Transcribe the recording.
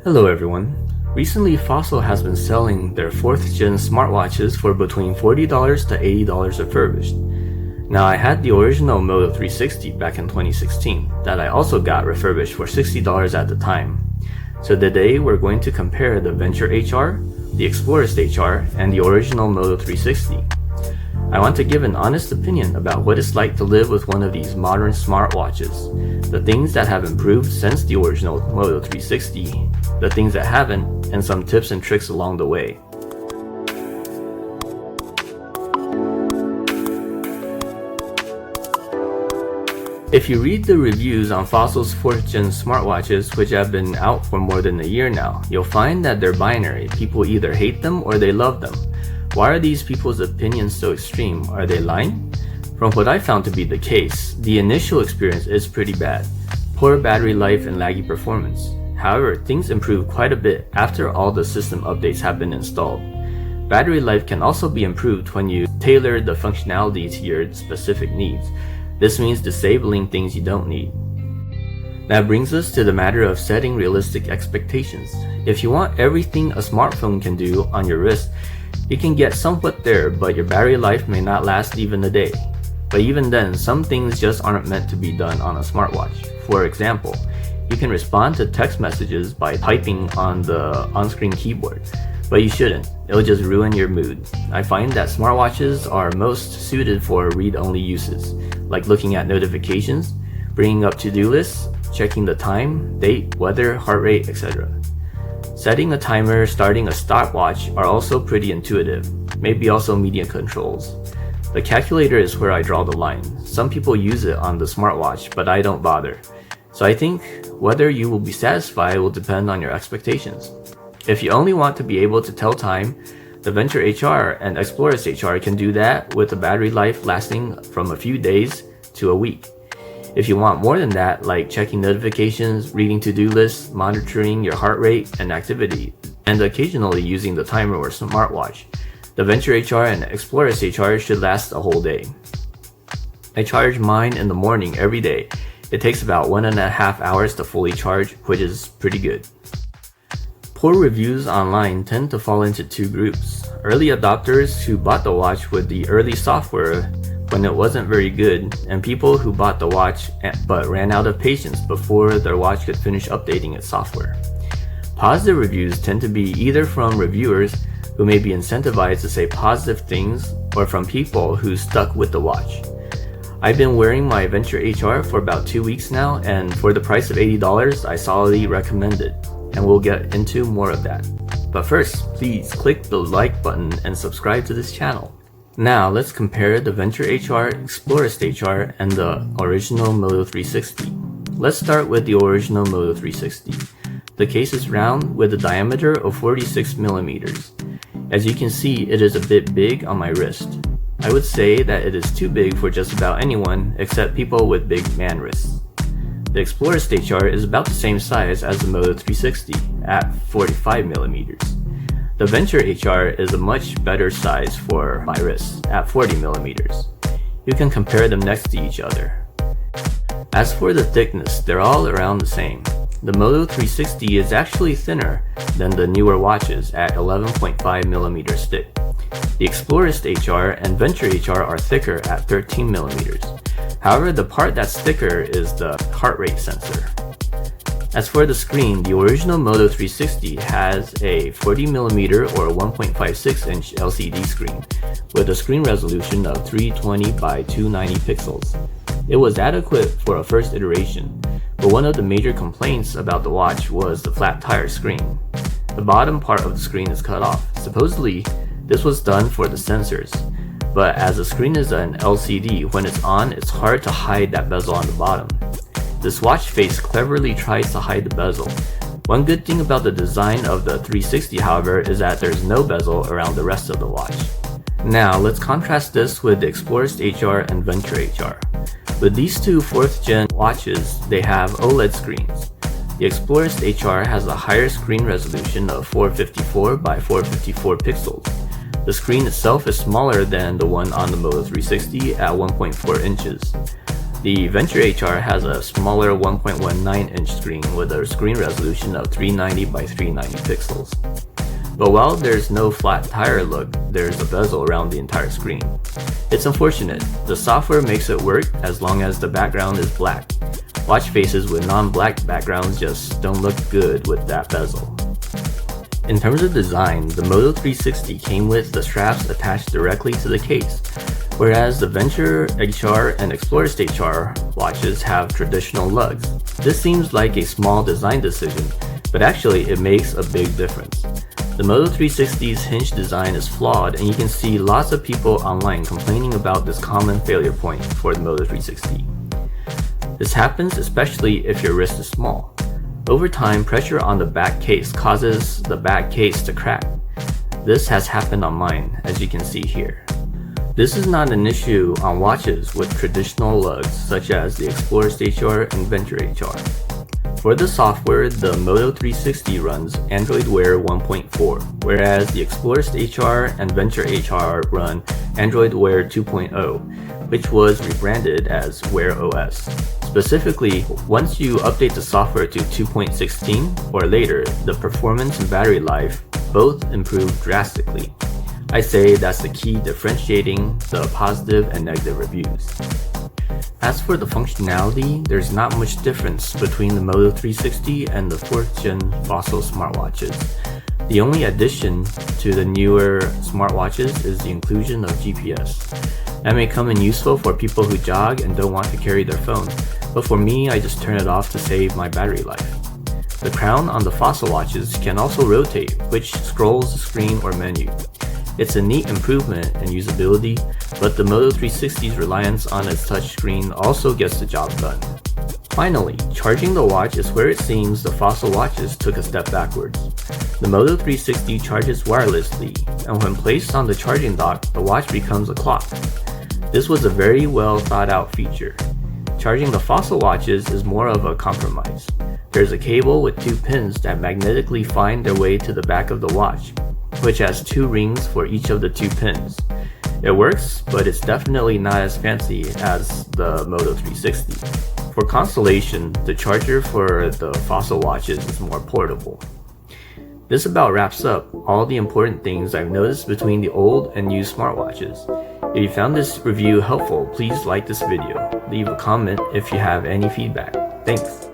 Hello everyone. Recently, Fossil has been selling their 4th gen smartwatches for between $40 to $80 refurbished. Now, I had the original Moto 360 back in 2016 that I also got refurbished for $60 at the time. So today we're going to compare the Venture HR, the Explorist HR, and the original Moto 360. I want to give an honest opinion about what it's like to live with one of these modern smartwatches, the things that have improved since the original Moto 360, the things that haven't, and some tips and tricks along the way. If you read the reviews on Fossil's 4th gen smartwatches, which have been out for more than a year now, you'll find that they're binary. People either hate them or they love them. Why are these people's opinions so extreme? Are they lying? From what I found to be the case, the initial experience is pretty bad. Poor battery life and laggy performance. However, things improve quite a bit after all the system updates have been installed. Battery life can also be improved when you tailor the functionality to your specific needs. This means disabling things you don't need. That brings us to the matter of setting realistic expectations. If you want everything a smartphone can do on your wrist, you can get somewhat there, but your battery life may not last even a day. But even then, some things just aren't meant to be done on a smartwatch. For example, you can respond to text messages by typing on the on-screen keyboard, but you shouldn't. It'll just ruin your mood. I find that smartwatches are most suited for read-only uses, like looking at notifications, bringing up to-do lists, checking the time, date, weather, heart rate, etc. Setting a timer, starting a stopwatch are also pretty intuitive, maybe also media controls. The calculator is where I draw the line. Some people use it on the smartwatch, but I don't bother. So I think whether you will be satisfied will depend on your expectations. If you only want to be able to tell time, the Venture HR and Explorist HR can do that with a battery life lasting from a few days to a week. If you want more than that, like checking notifications, reading to-do lists, monitoring your heart rate and activity, and occasionally using the timer or smartwatch, the Venture HR and Explorist HR should last a whole day. I charge mine in the morning every day. It takes about 1.5 hours to fully charge, which is pretty good. Poor reviews online tend to fall into two groups. Early adopters who bought the watch with the early software when it wasn't very good, and people who bought the watch but ran out of patience before their watch could finish updating its software. Positive reviews tend to be either from reviewers who may be incentivized to say positive things or from people who stuck with the watch. I've been wearing my Venture HR for about 2 weeks now, and for the price of $80, I solidly recommend it, and we'll get into more of that. But first, please click the like button and subscribe to this channel. Now let's compare the Venture HR, Explorist HR, and the original Moto 360. Let's start with the original Moto 360. The case is round with a diameter of 46 millimeters. As you can see, it is a bit big on my wrist. I would say that it is too big for just about anyone except people with big man wrists. The Explorist HR is about the same size as the Moto 360 at 45 millimeters. The Venture HR is a much better size for my wrist at 40 millimeters. You can compare them next to each other. As for the thickness, they're all around the same. The Moto 360 is actually thinner than the newer watches at 11.5 millimeters thick. The Explorist HR and Venture HR are thicker at 13 millimeters. However, the part that's thicker is the heart rate sensor. As for the screen, the original Moto 360 has a 40mm or 1.56-inch LCD screen with a screen resolution of 320 by 290 pixels. It was adequate for a first iteration, but one of the major complaints about the watch was the flat tire screen. The bottom part of the screen is cut off. Supposedly, this was done for the sensors, but as the screen is an LCD, when it's on, it's hard to hide that bezel on the bottom. This watch face cleverly tries to hide the bezel. One good thing about the design of the 360, however, is that there's no bezel around the rest of the watch. Now, let's contrast this with the Explorist HR and Venture HR. With these two 4th gen watches, they have OLED screens. The Explorist HR has a higher screen resolution of 454 by 454 pixels. The screen itself is smaller than the one on the Moto 360 at 1.4 inches. The Venture HR has a smaller 1.19-inch screen with a screen resolution of 390 by 390 pixels. But while there's no flat tire look, there's a bezel around the entire screen. It's unfortunate. The software makes it work as long as the background is black. Watch faces with non-black backgrounds just don't look good with that bezel. In terms of design, the Moto 360 came with the straps attached directly to the case, whereas the Venture HR and Explorist HR watches have traditional lugs. This seems like a small design decision, but actually it makes a big difference. The Moto 360's hinge design is flawed, and you can see lots of people online complaining about this common failure point for the Moto 360. This happens especially if your wrist is small. Over time, pressure on the back case causes the back case to crack. This has happened on mine, as you can see here. This is not an issue on watches with traditional lugs such as the Explorist HR and Venture HR. For the software, the Moto 360 runs Android Wear 1.4, whereas the Explorist HR and Venture HR run Android Wear 2.0, which was rebranded as Wear OS. Specifically, once you update the software to 2.16 or later, the performance and battery life both improve drastically. I say that's the key differentiating the positive and negative reviews. As for the functionality, there's not much difference between the Moto 360 and the 4th gen Fossil smartwatches. The only addition to the newer smartwatches is the inclusion of GPS. That may come in useful for people who jog and don't want to carry their phone, but for me, I just turn it off to save my battery life. The crown on the Fossil watches can also rotate, which scrolls the screen or menu. It's a neat improvement in usability, but the Moto 360's reliance on its touchscreen also gets the job done. Finally, charging the watch is where it seems the Fossil watches took a step backwards. The Moto 360 charges wirelessly, and when placed on the charging dock, the watch becomes a clock. This was a very well thought out feature. Charging the Fossil watches is more of a compromise. There's a cable with 2 pins that magnetically find their way to the back of the watch, which has 2 rings for each of the 2 pins. It works, but it's definitely not as fancy as the Moto 360. For consolation, the charger for the Fossil watches is more portable. This about wraps up all the important things I've noticed between the old and new smartwatches. If you found this review helpful, please like this video. Leave a comment if you have any feedback. Thanks.